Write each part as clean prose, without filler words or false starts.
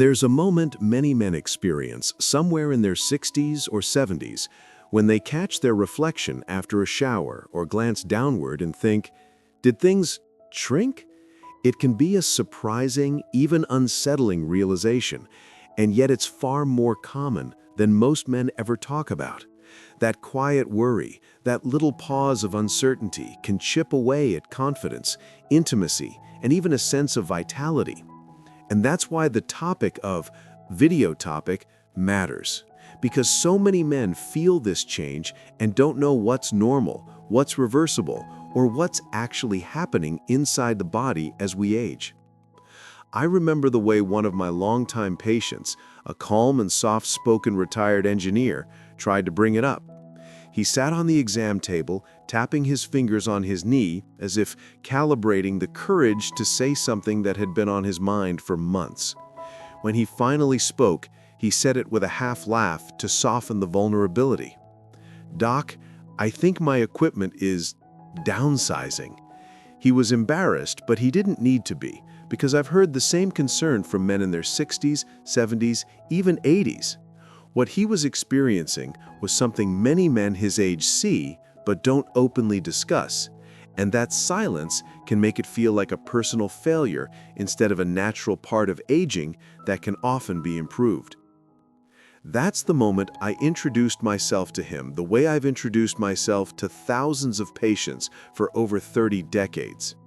There's a moment many men experience somewhere in their 60s or 70s when they catch their reflection after a shower or glance downward and think, did things shrink? It can be a surprising, even unsettling realization, and yet it's far more common than most men ever talk about. That quiet worry, that little pause of uncertainty can chip away at confidence, intimacy, and even a sense of vitality. And that's why the topic of video topic matters, because so many men feel this change and don't know what's normal, what's reversible, or what's actually happening inside the body as we age. I remember the way one of my longtime patients, a calm and soft-spoken retired engineer, tried to bring it up. He sat on the exam table, tapping his fingers on his knee as if calibrating the courage to say something that had been on his mind for months. When he finally spoke, he said it with a half laugh to soften the vulnerability. "Doc, I think my equipment is downsizing." He was embarrassed, but he didn't need to be, because I've heard the same concern from men in their 60s, 70s, even 80s. What he was experiencing was something many men his age see but don't openly discuss, and that silence can make it feel like a personal failure instead of a natural part of aging that can often be improved. That's the moment I introduced myself to him the way I've introduced myself to thousands of patients for over 30 decades.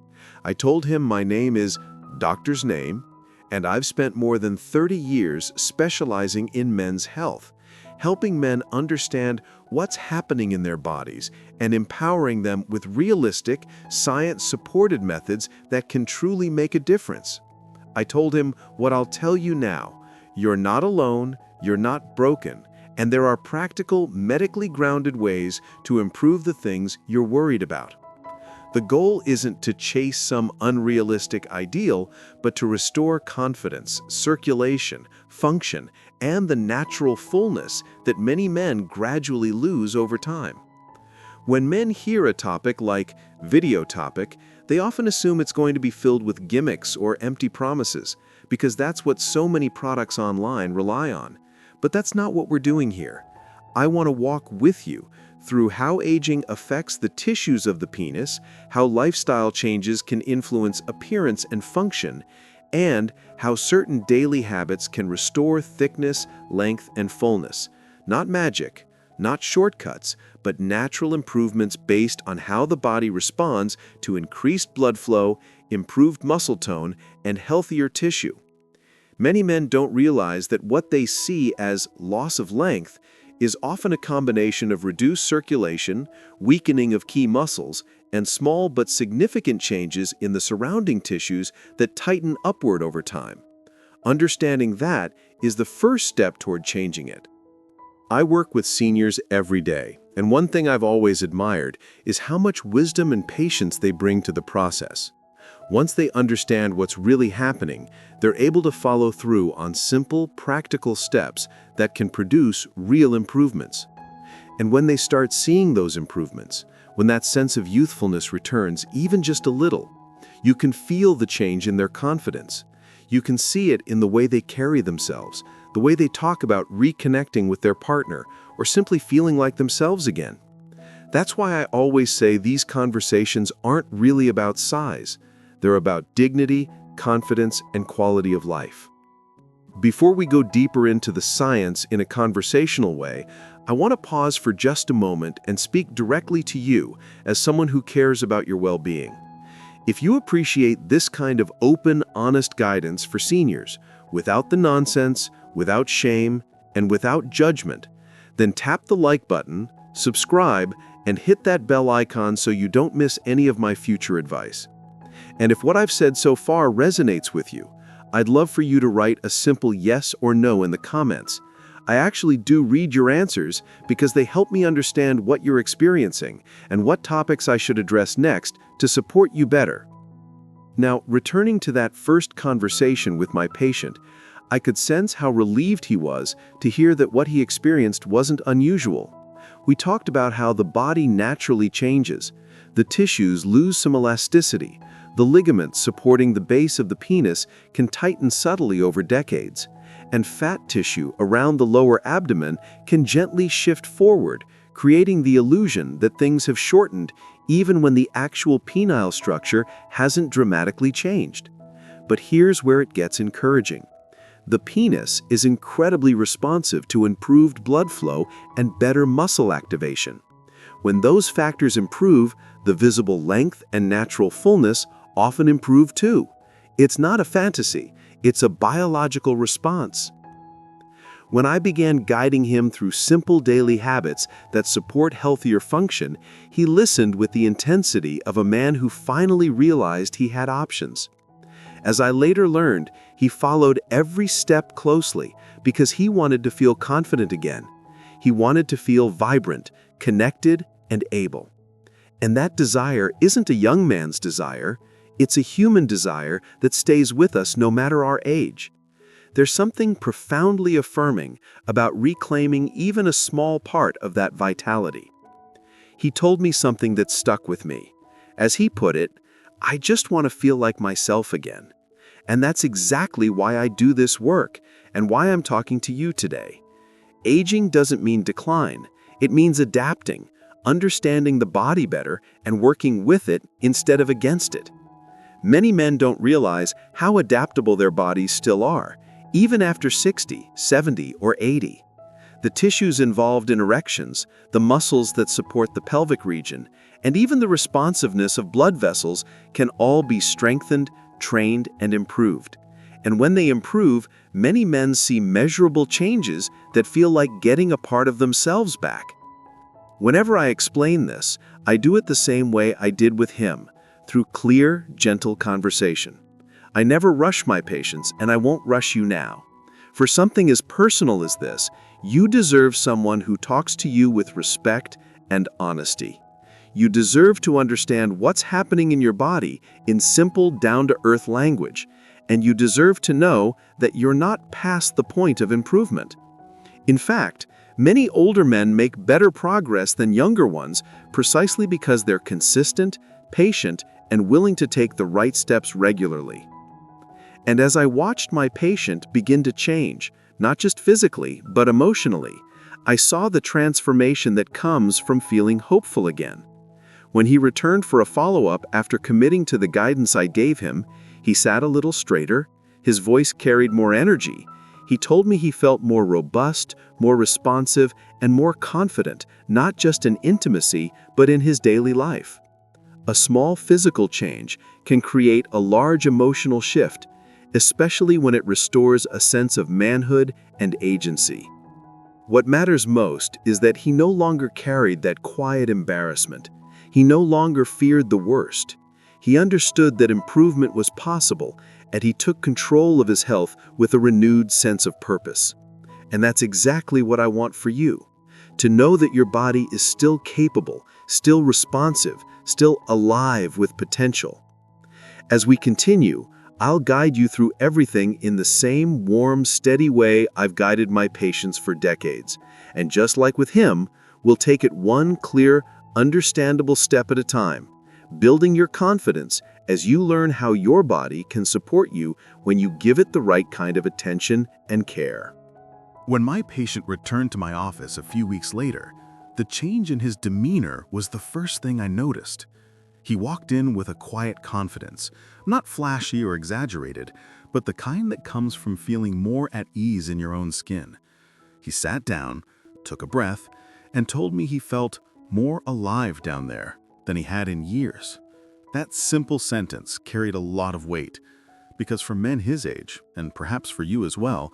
I told him my name is doctor's name, and I've spent more than 30 years specializing in men's health, helping men understand what's happening in their bodies and empowering them with realistic, science-supported methods that can truly make a difference. I told him what I'll tell you now: you're not alone, you're not broken, and there are practical, medically grounded ways to improve the things you're worried about. The goal isn't to chase some unrealistic ideal, but to restore confidence, circulation, function, and the natural fullness that many men gradually lose over time. When men hear a topic like video topic, they often assume it's going to be filled with gimmicks or empty promises, because that's what so many products online rely on. But that's not what we're doing here. I want to walk with you through how aging affects the tissues of the penis, how lifestyle changes can influence appearance and function, and how certain daily habits can restore thickness, length, and fullness. Not magic, not shortcuts, but natural improvements based on how the body responds to increased blood flow, improved muscle tone, and healthier tissue. Many men don't realize that what they see as loss of length is often a combination of reduced circulation, weakening of key muscles, and small but significant changes in the surrounding tissues that tighten upward over time. Understanding that is the first step toward changing it. I work with seniors every day, and one thing I've always admired is how much wisdom and patience they bring to the process. Once they understand what's really happening, they're able to follow through on simple, practical steps that can produce real improvements. And when they start seeing those improvements, when that sense of youthfulness returns even just a little, you can feel the change in their confidence. You can see it in the way they carry themselves, the way they talk about reconnecting with their partner, or simply feeling like themselves again. That's why I always say these conversations aren't really about size. They're about dignity, confidence, and quality of life. Before we go deeper into the science in a conversational way, I want to pause for just a moment and speak directly to you as someone who cares about your well-being. If you appreciate this kind of open, honest guidance for seniors, without the nonsense, without shame, and without judgment, then tap the like button, subscribe, and hit that bell icon so you don't miss any of my future advice. And if what I've said so far resonates with you, I'd love for you to write a simple yes or no in the comments. I actually do read your answers because they help me understand what you're experiencing and what topics I should address next to support you better. Now, returning to that first conversation with my patient, I could sense how relieved he was to hear that what he experienced wasn't unusual. We talked about how the body naturally changes. The tissues lose some elasticity. The ligaments supporting the base of the penis can tighten subtly over decades, and fat tissue around the lower abdomen can gently shift forward, creating the illusion that things have shortened even when the actual penile structure hasn't dramatically changed. But here's where it gets encouraging. The penis is incredibly responsive to improved blood flow and better muscle activation. When those factors improve, the visible length and natural fullness often improve too. It's not a fantasy, it's a biological response. When I began guiding him through simple daily habits that support healthier function, he listened with the intensity of a man who finally realized he had options. As I later learned, he followed every step closely because he wanted to feel confident again. He wanted to feel vibrant, connected, and able. And that desire isn't a young man's desire, it's a human desire that stays with us no matter our age. There's something profoundly affirming about reclaiming even a small part of that vitality. He told me something that stuck with me. As he put it, I just want to feel like myself again. And that's exactly why I do this work and why I'm talking to you today. Aging doesn't mean decline. It means adapting, understanding the body better, and working with it instead of against it. Many men don't realize how adaptable their bodies still are, even after 60, 70, or 80. The tissues involved in erections, the muscles that support the pelvic region, and even the responsiveness of blood vessels can all be strengthened, trained, and improved. And when they improve, many men see measurable changes that feel like getting a part of themselves back. Whenever I explain this, I do it the same way I did with him, through clear, gentle conversation. I never rush my patients, and I won't rush you now. For something as personal as this, you deserve someone who talks to you with respect and honesty. You deserve to understand what's happening in your body in simple, down-to-earth language, and you deserve to know that you're not past the point of improvement. In fact, many older men make better progress than younger ones precisely because they're consistent, patient, and willing to take the right steps regularly. And as I watched my patient begin to change, not just physically, but emotionally, I saw the transformation that comes from feeling hopeful again. When he returned for a follow-up after committing to the guidance I gave him, he sat a little straighter, his voice carried more energy. He told me he felt more robust, more responsive, and more confident, not just in intimacy, but in his daily life. A small physical change can create a large emotional shift, especially when it restores a sense of manhood and agency. What matters most is that he no longer carried that quiet embarrassment. He no longer feared the worst. He understood that improvement was possible, and he took control of his health with a renewed sense of purpose. And that's exactly what I want for you. To know that your body is still capable, still responsive, still alive with potential. As we continue, I'll guide you through everything in the same warm, steady way I've guided my patients for decades. And just like with him, we'll take it one clear, understandable step at a time, building your confidence as you learn how your body can support you when you give it the right kind of attention and care. When my patient returned to my office a few weeks later, the change in his demeanor was the first thing I noticed. He walked in with a quiet confidence, not flashy or exaggerated, but the kind that comes from feeling more at ease in your own skin. He sat down, took a breath, and told me he felt more alive down there than he had in years. That simple sentence carried a lot of weight, because for men his age, and perhaps for you as well,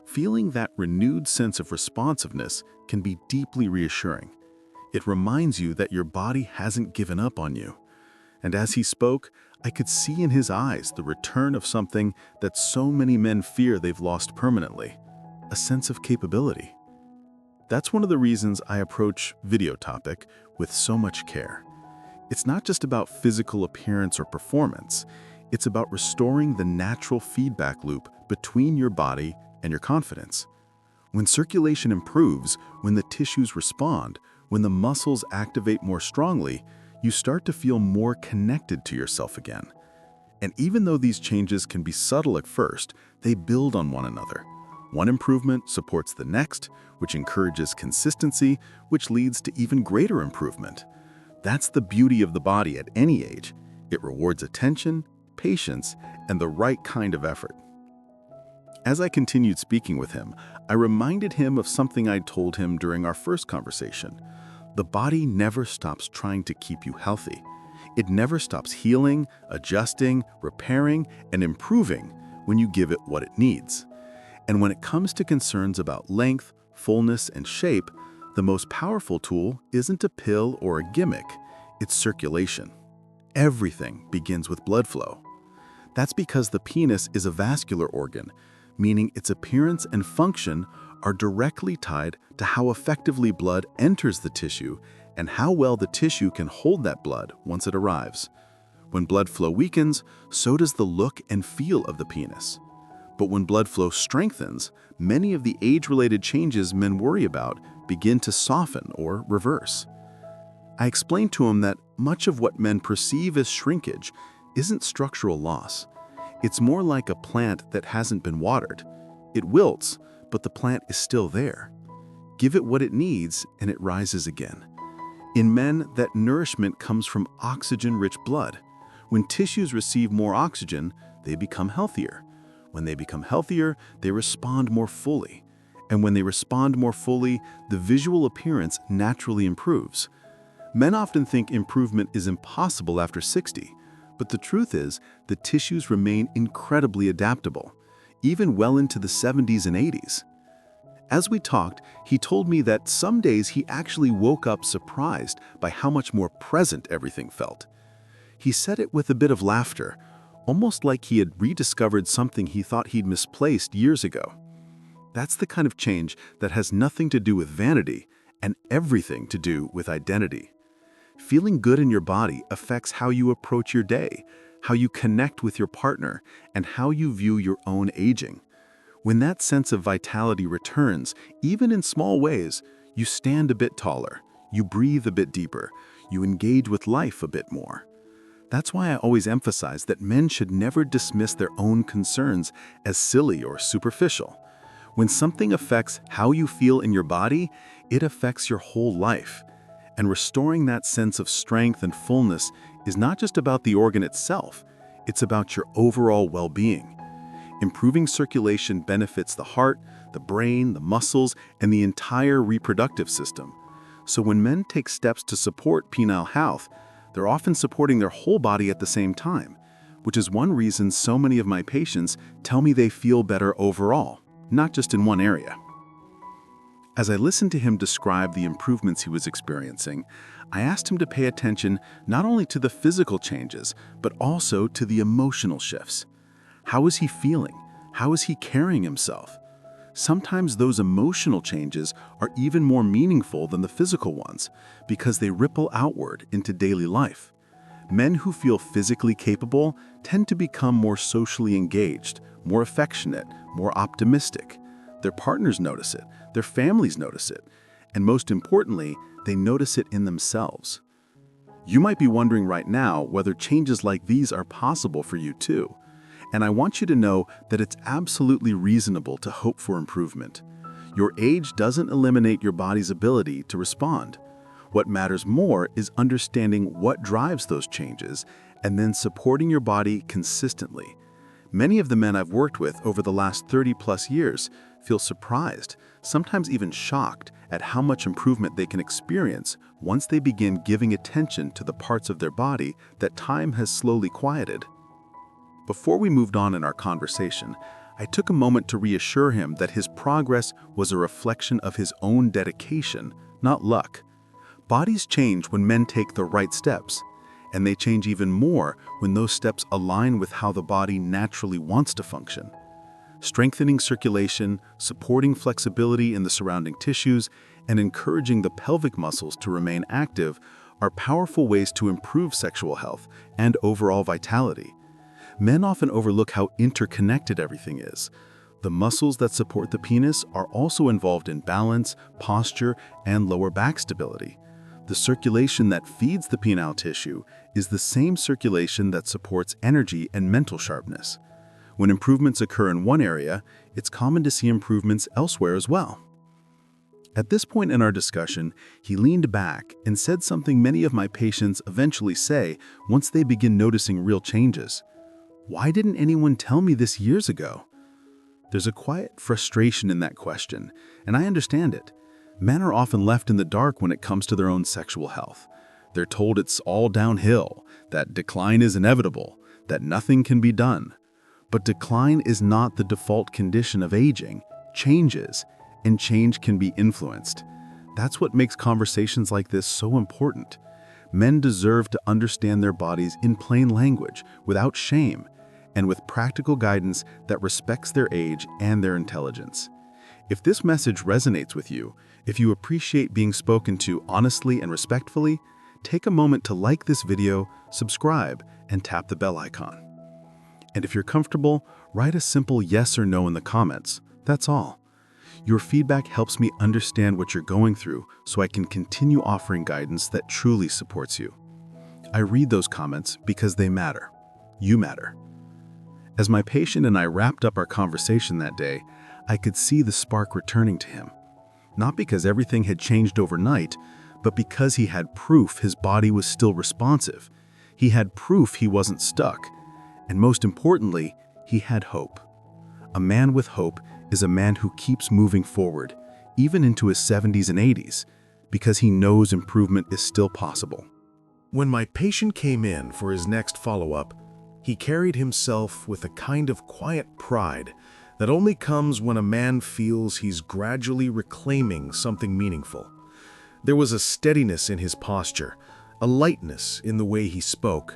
feeling that renewed sense of responsiveness can be deeply reassuring. It reminds you that your body hasn't given up on you. And as he spoke, I could see in his eyes the return of something that so many men fear they've lost permanently, a sense of capability. That's one of the reasons I approach video topic with so much care. It's not just about physical appearance or performance. It's about restoring the natural feedback loop between your body and your confidence. When circulation improves, when the tissues respond, when the muscles activate more strongly, you start to feel more connected to yourself again. And even though these changes can be subtle at first, they build on one another. One improvement supports the next, which encourages consistency, which leads to even greater improvement. That's the beauty of the body at any age. It rewards attention, patience, and the right kind of effort. As I continued speaking with him, I reminded him of something I'd told him during our first conversation. The body never stops trying to keep you healthy. It never stops healing, adjusting, repairing, and improving when you give it what it needs. And when it comes to concerns about length, fullness, and shape, the most powerful tool isn't a pill or a gimmick, it's circulation. Everything begins with blood flow. That's because the penis is a vascular organ, meaning its appearance and function are directly tied to how effectively blood enters the tissue and how well the tissue can hold that blood once it arrives. When blood flow weakens, so does the look and feel of the penis. But when blood flow strengthens, many of the age-related changes men worry about begin to soften or reverse. I explained to him that much of what men perceive as shrinkage isn't structural loss. It's more like a plant that hasn't been watered. It wilts, but the plant is still there. Give it what it needs, and it rises again. In men, that nourishment comes from oxygen-rich blood. When tissues receive more oxygen, they become healthier. When they become healthier, they respond more fully. And when they respond more fully, the visual appearance naturally improves. Men often think improvement is impossible after 60, but the truth is the tissues remain incredibly adaptable, even well into the 70s and 80s. As we talked, he told me that some days he actually woke up surprised by how much more present everything felt. He said it with a bit of laughter, almost like he had rediscovered something he thought he'd misplaced years ago. That's the kind of change that has nothing to do with vanity and everything to do with identity. Feeling good in your body affects how you approach your day, how you connect with your partner, and how you view your own aging. When that sense of vitality returns, even in small ways, you stand a bit taller, you breathe a bit deeper, you engage with life a bit more. That's why I always emphasize that men should never dismiss their own concerns as silly or superficial. When something affects how you feel in your body, it affects your whole life. And restoring that sense of strength and fullness is not just about the organ itself, it's about your overall well-being. Improving circulation benefits the heart, the brain, the muscles, and the entire reproductive system. So when men take steps to support penile health, they're often supporting their whole body at the same time, which is one reason so many of my patients tell me they feel better overall, not just in one area. As I listened to him describe the improvements he was experiencing, I asked him to pay attention not only to the physical changes, but also to the emotional shifts. How is he feeling? How is he carrying himself? Sometimes those emotional changes are even more meaningful than the physical ones because they ripple outward into daily life. Men who feel physically capable tend to become more socially engaged, more affectionate, more optimistic. Their partners notice it, their families notice it, and most importantly, they notice it in themselves. You might be wondering right now whether changes like these are possible for you too. And I want you to know that it's absolutely reasonable to hope for improvement. Your age doesn't eliminate your body's ability to respond. What matters more is understanding what drives those changes and then supporting your body consistently. Many of the men I've worked with over the last 30+ years feel surprised, sometimes even shocked, at how much improvement they can experience once they begin giving attention to the parts of their body that time has slowly quieted. Before we moved on in our conversation, I took a moment to reassure him that his progress was a reflection of his own dedication, not luck. Bodies change when men take the right steps, and they change even more when those steps align with how the body naturally wants to function. Strengthening circulation, supporting flexibility in the surrounding tissues, and encouraging the pelvic muscles to remain active are powerful ways to improve sexual health and overall vitality. Men often overlook how interconnected everything is. The muscles that support the penis are also involved in balance, posture, and lower back stability. The circulation that feeds the penile tissue is the same circulation that supports energy and mental sharpness. When improvements occur in one area, it's common to see improvements elsewhere as well. At this point in our discussion, he leaned back and said something many of my patients eventually say once they begin noticing real changes. Why didn't anyone tell me this years ago? There's a quiet frustration in that question, and I understand it. Men are often left in the dark when it comes to their own sexual health. They're told it's all downhill, that decline is inevitable, that nothing can be done. But decline is not the default condition of aging. Change is, and change can be influenced. That's what makes conversations like this so important. Men deserve to understand their bodies in plain language, without shame, and with practical guidance that respects their age and their intelligence. If this message resonates with you, if you appreciate being spoken to honestly and respectfully, take a moment to like this video, subscribe, and tap the bell icon. And if you're comfortable, write a simple yes or no in the comments. That's all. Your feedback helps me understand what you're going through so I can continue offering guidance that truly supports you. I read those comments because they matter. You matter. As my patient and I wrapped up our conversation that day, I could see the spark returning to him. Not because everything had changed overnight, but because he had proof his body was still responsive. He had proof he wasn't stuck. And most importantly, he had hope. A man with hope is a man who keeps moving forward, even into his 70s and 80s, because he knows improvement is still possible. When my patient came in for his next follow-up, he carried himself with a kind of quiet pride that only comes when a man feels he's gradually reclaiming something meaningful. There was a steadiness in his posture, a lightness in the way he spoke,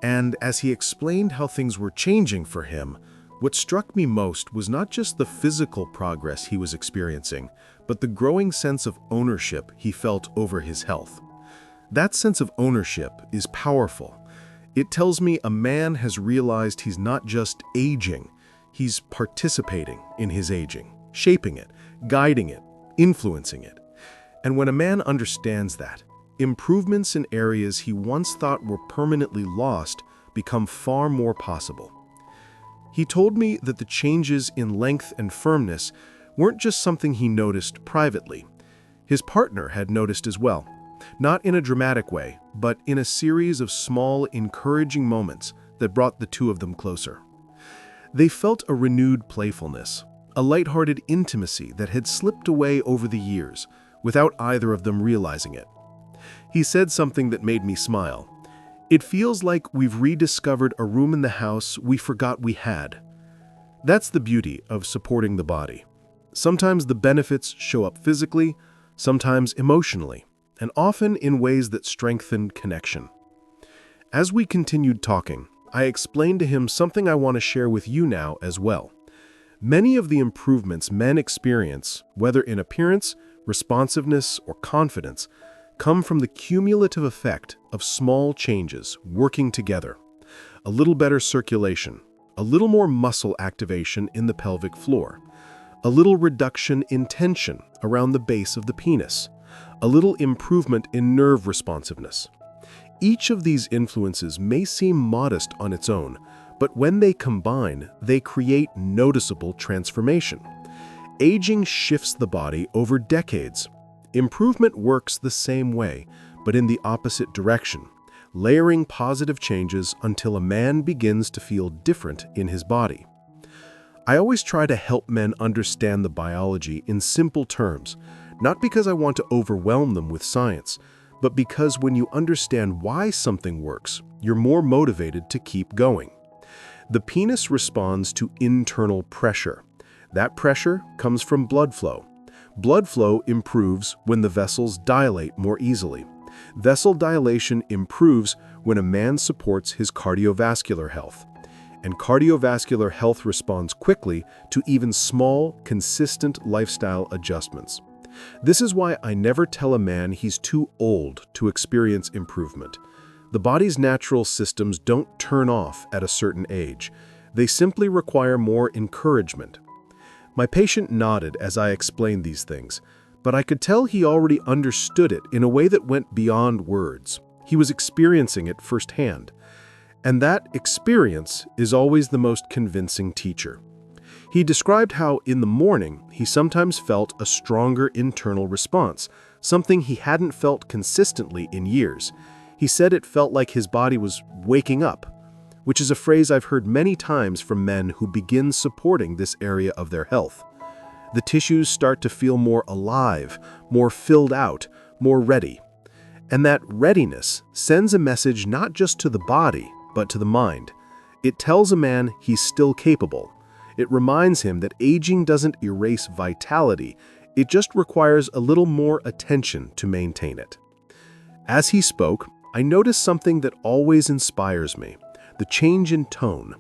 and as he explained how things were changing for him, what struck me most was not just the physical progress he was experiencing, but the growing sense of ownership he felt over his health. That sense of ownership is powerful. It tells me a man has realized he's not just aging, he's participating in his aging, shaping it, guiding it, influencing it. And when a man understands that, improvements in areas he once thought were permanently lost become far more possible. He told me that the changes in length and firmness weren't just something he noticed privately. His partner had noticed as well, not in a dramatic way, but in a series of small, encouraging moments that brought the two of them closer. They felt a renewed playfulness, a lighthearted intimacy that had slipped away over the years, without either of them realizing it. He said something that made me smile. It feels like we've rediscovered a room in the house we forgot we had. That's the beauty of supporting the body. Sometimes the benefits show up physically, sometimes emotionally, and often in ways that strengthen connection. As we continued talking, I explained to him something I want to share with you now as well. Many of the improvements men experience, whether in appearance, responsiveness, or confidence, come from the cumulative effect of small changes working together. A little better circulation, a little more muscle activation in the pelvic floor, a little reduction in tension around the base of the penis, a little improvement in nerve responsiveness. Each of these influences may seem modest on its own, but when they combine, they create noticeable transformation. Aging shifts the body over decades. Improvement works the same way, but in the opposite direction, layering positive changes until a man begins to feel different in his body. I always try to help men understand the biology in simple terms, not because I want to overwhelm them with science, but because when you understand why something works, you're more motivated to keep going. The penis responds to internal pressure. That pressure comes from blood flow. Blood flow improves when the vessels dilate more easily. Vessel dilation improves when a man supports his cardiovascular health. And cardiovascular health responds quickly to even small, consistent lifestyle adjustments. This is why I never tell a man he's too old to experience improvement. The body's natural systems don't turn off at a certain age. They simply require more encouragement. My patient nodded as I explained these things, but I could tell he already understood it in a way that went beyond words. He was experiencing it firsthand. And that experience is always the most convincing teacher. He described how, in the morning, he sometimes felt a stronger internal response, something he hadn't felt consistently in years. He said it felt like his body was waking up, which is a phrase I've heard many times from men who begin supporting this area of their health. The tissues start to feel more alive, more filled out, more ready. And that readiness sends a message not just to the body, but to the mind. It tells a man he's still capable. It reminds him that aging doesn't erase vitality, it just requires a little more attention to maintain it. As he spoke, I noticed something that always inspires me: the change in tone.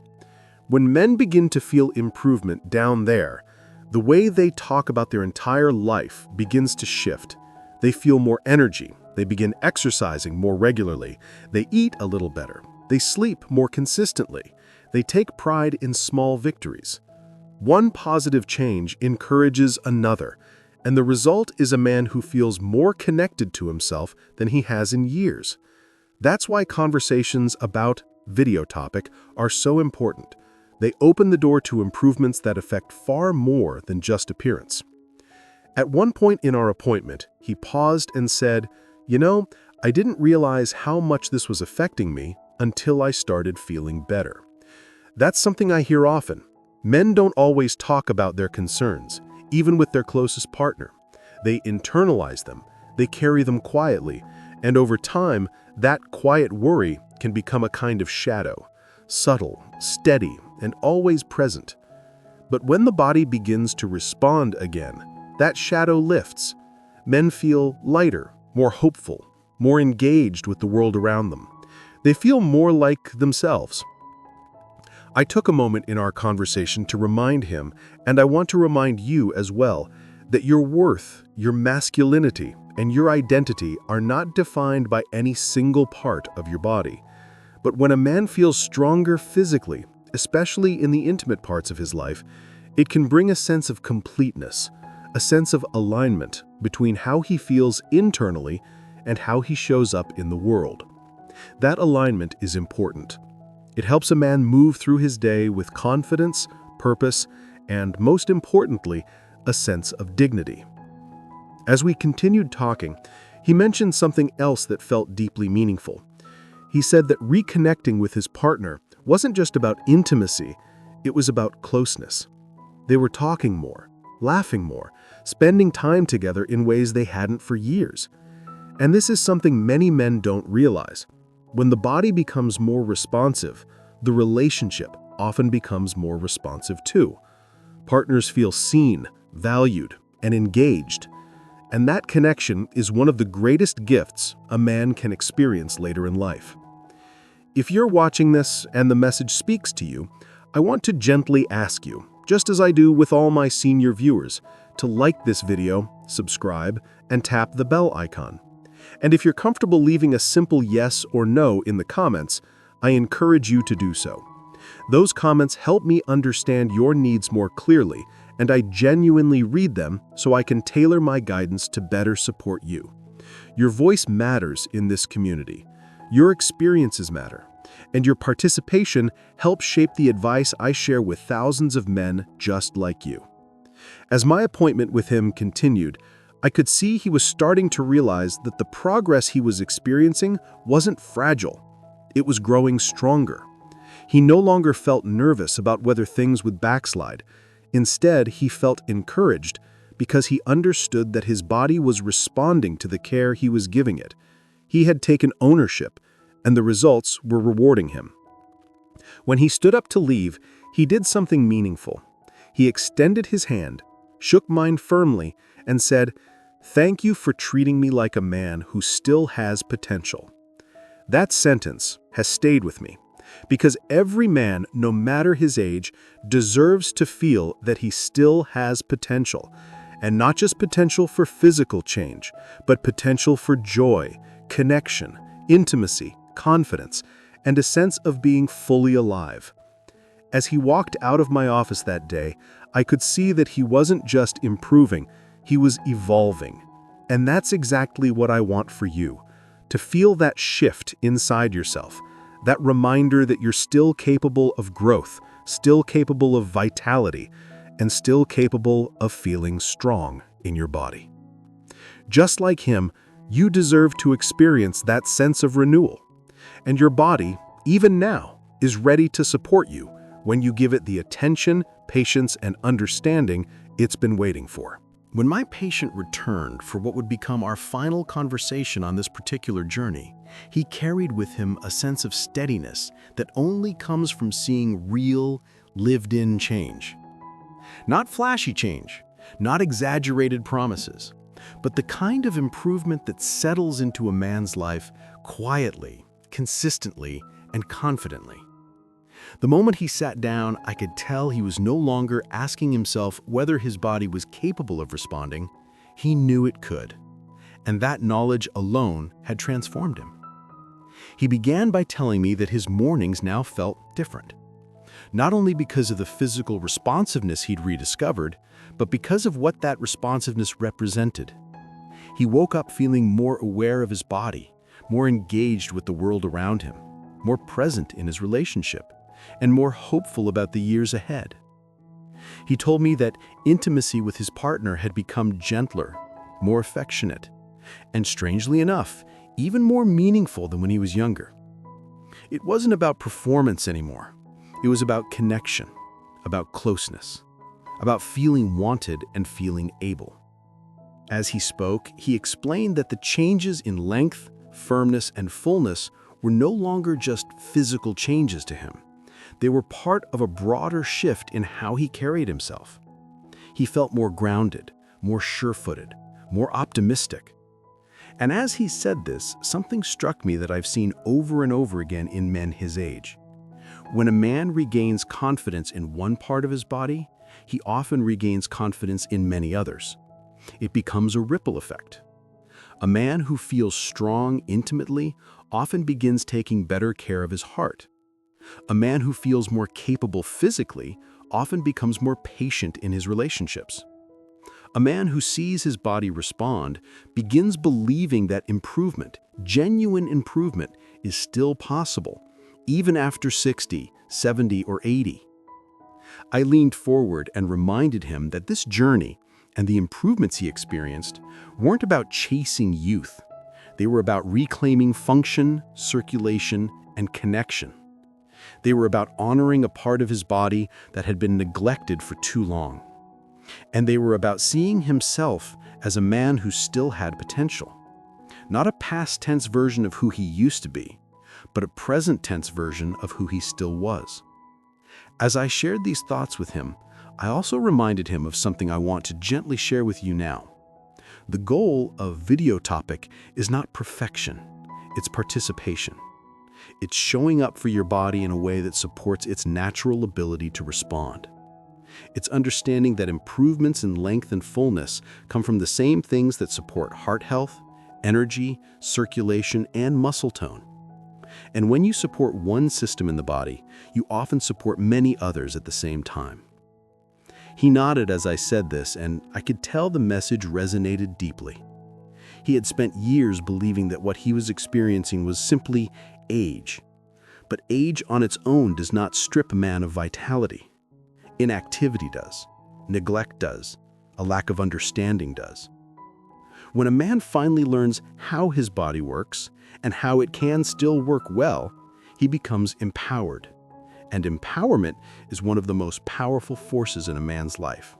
When men begin to feel improvement down there, the way they talk about their entire life begins to shift. They feel more energy, they begin exercising more regularly, they eat a little better, they sleep more consistently, they take pride in small victories. One positive change encourages another, and the result is a man who feels more connected to himself than he has in years. That's why conversations about video topic are so important. They open the door to improvements that affect far more than just appearance. At one point in our appointment, he paused and said, I didn't realize how much this was affecting me until I started feeling better." That's something I hear often. Men don't always talk about their concerns, even with their closest partner. They internalize them, they carry them quietly, and over time, that quiet worry can become a kind of shadow, subtle, steady, and always present. But when the body begins to respond again, that shadow lifts. Men feel lighter, more hopeful, more engaged with the world around them. They feel more like themselves. I took a moment in our conversation to remind him, and I want to remind you as well, that your worth, your masculinity, and your identity are not defined by any single part of your body. But when a man feels stronger physically, especially in the intimate parts of his life, it can bring a sense of completeness, a sense of alignment between how he feels internally and how he shows up in the world. That alignment is important. It helps a man move through his day with confidence, purpose, and, most importantly, a sense of dignity. As we continued talking, he mentioned something else that felt deeply meaningful. He said that reconnecting with his partner wasn't just about intimacy, it was about closeness. They were talking more, laughing more, spending time together in ways they hadn't for years. And this is something many men don't realize. When the body becomes more responsive, the relationship often becomes more responsive too. Partners feel seen, valued, and engaged. And that connection is one of the greatest gifts a man can experience later in life. If you're watching this and the message speaks to you, I want to gently ask you, just as I do with all my senior viewers, to like this video, subscribe, and tap the bell icon. And if you're comfortable leaving a simple yes or no in the comments, I encourage you to do so. Those comments help me understand your needs more clearly, and I genuinely read them so I can tailor my guidance to better support you. Your voice matters in this community. Your experiences matter, and your participation helps shape the advice I share with thousands of men just like you. As my appointment with him continued, I could see he was starting to realize that the progress he was experiencing wasn't fragile. It was growing stronger. He no longer felt nervous about whether things would backslide. Instead, he felt encouraged because he understood that his body was responding to the care he was giving it. He had taken ownership, and the results were rewarding him. When he stood up to leave, he did something meaningful. He extended his hand, shook mine firmly, and said, "Thank you for treating me like a man who still has potential." That sentence has stayed with me, because every man, no matter his age, deserves to feel that he still has potential, and not just potential for physical change, but potential for joy, connection, intimacy, confidence, and a sense of being fully alive. As he walked out of my office that day, I could see that he wasn't just improving, he was evolving. And that's exactly what I want for you, to feel that shift inside yourself, That reminder that you're still capable of growth, still capable of vitality, and still capable of feeling strong in your body. Just like him, you deserve to experience that sense of renewal. And your body, even now, is ready to support you when you give it the attention, patience, and understanding it's been waiting for. When my patient returned for what would become our final conversation on this particular journey, he carried with him a sense of steadiness that only comes from seeing real, lived-in change. Not flashy change, not exaggerated promises, but the kind of improvement that settles into a man's life quietly, consistently, and confidently. The moment he sat down, I could tell he was no longer asking himself whether his body was capable of responding. He knew it could, and that knowledge alone had transformed him. He began by telling me that his mornings now felt different, not only because of the physical responsiveness he'd rediscovered, but because of what that responsiveness represented. He woke up feeling more aware of his body, more engaged with the world around him, more present in his relationship, and more hopeful about the years ahead. He told me that intimacy with his partner had become gentler, more affectionate, and strangely enough, even more meaningful than when he was younger. It wasn't about performance anymore. It was about connection, about closeness, about feeling wanted and feeling able. As he spoke, he explained that the changes in length, firmness, and fullness were no longer just physical changes to him. They were part of a broader shift in how he carried himself. He felt more grounded, more sure-footed, more optimistic. And as he said this, something struck me that I've seen over and over again in men his age. When a man regains confidence in one part of his body, he often regains confidence in many others. It becomes a ripple effect. A man who feels strong intimately often begins taking better care of his heart. A man who feels more capable physically often becomes more patient in his relationships. A man who sees his body respond begins believing that improvement, genuine improvement, is still possible, even after 60, 70, or 80. I leaned forward and reminded him that this journey and the improvements he experienced weren't about chasing youth. They were about reclaiming function, circulation, and connection. They were about honoring a part of his body that had been neglected for too long. And they were about seeing himself as a man who still had potential. Not a past tense version of who he used to be, but a present tense version of who he still was. As I shared these thoughts with him, I also reminded him of something I want to gently share with you now. The goal of Video Topic is not perfection, it's participation. It's showing up for your body in a way that supports its natural ability to respond. It's understanding that improvements in length and fullness come from the same things that support heart health, energy, circulation, and muscle tone. And when you support one system in the body, you often support many others at the same time. He nodded as I said this, and I could tell the message resonated deeply. He had spent years believing that what he was experiencing was simply age. But age on its own does not strip a man of vitality. Inactivity does. Neglect does. A lack of understanding does. When a man finally learns how his body works and how it can still work well, he becomes empowered. And empowerment is one of the most powerful forces in a man's life.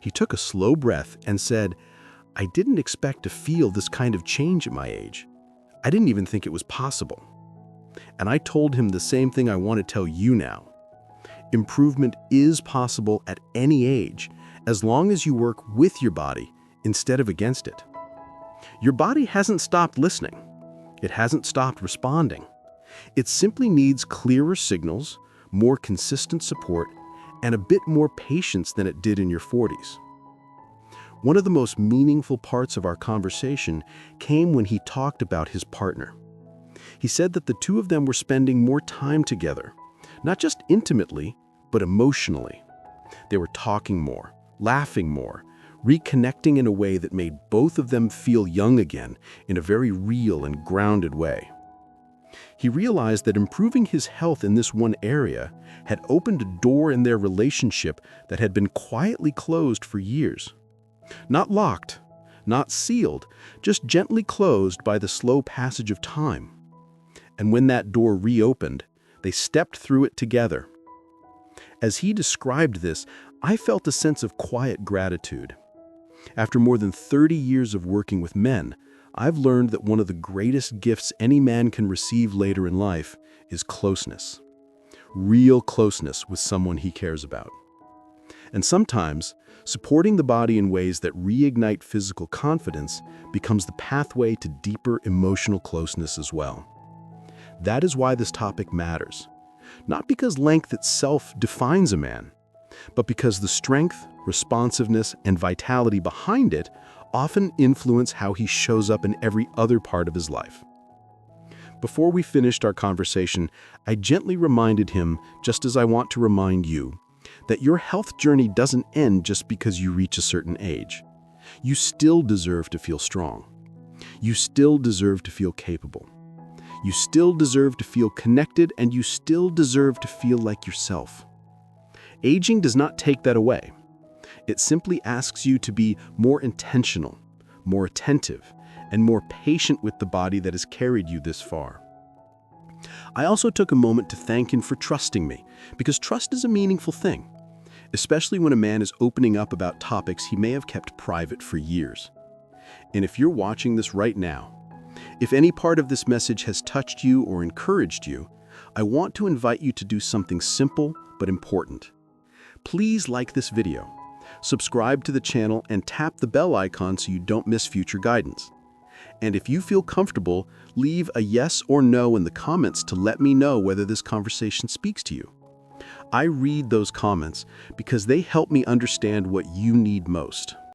He took a slow breath and said, "I didn't expect to feel this kind of change at my age. I didn't even think it was possible." And I told him the same thing I want to tell you now. Improvement is possible at any age, as long as you work with your body instead of against it. Your body hasn't stopped listening. It hasn't stopped responding. It simply needs clearer signals, more consistent support, and a bit more patience than it did in your 40s. One of the most meaningful parts of our conversation came when he talked about his partner. He said that the two of them were spending more time together, not just intimately, but emotionally. They were talking more, laughing more, reconnecting in a way that made both of them feel young again in a very real and grounded way. He realized that improving his health in this one area had opened a door in their relationship that had been quietly closed for years. Not locked, not sealed, just gently closed by the slow passage of time. And when that door reopened, they stepped through it together. As he described this, I felt a sense of quiet gratitude. After more than 30 years of working with men, I've learned that one of the greatest gifts any man can receive later in life is closeness. Real closeness with someone he cares about. And sometimes, supporting the body in ways that reignite physical confidence becomes the pathway to deeper emotional closeness as well. That is why this topic matters. Not because length itself defines a man, but because the strength, responsiveness, and vitality behind it often influence how he shows up in every other part of his life. Before we finished our conversation, I gently reminded him, just as I want to remind you, that your health journey doesn't end just because you reach a certain age. You still deserve to feel strong. You still deserve to feel capable. You still deserve to feel connected, and you still deserve to feel like yourself. Aging does not take that away. It simply asks you to be more intentional, more attentive, and more patient with the body that has carried you this far. I also took a moment to thank him for trusting me, because trust is a meaningful thing, especially when a man is opening up about topics he may have kept private for years. And if you're watching this right now, if any part of this message has touched you or encouraged you, I want to invite you to do something simple but important. Please like this video, subscribe to the channel, and tap the bell icon so you don't miss future guidance. And if you feel comfortable, leave a yes or no in the comments to let me know whether this conversation speaks to you. I read those comments because they help me understand what you need most.